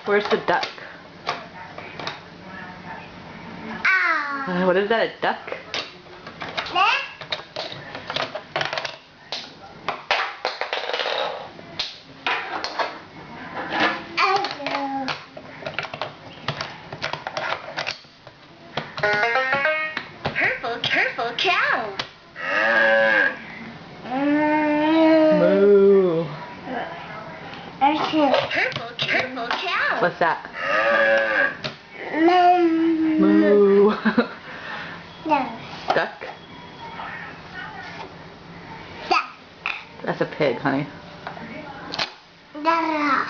Where's the duck? What is that, a duck? Careful cow. Moo. Careful cow. What's that? Moo. Duck? That's a pig, honey. Duck.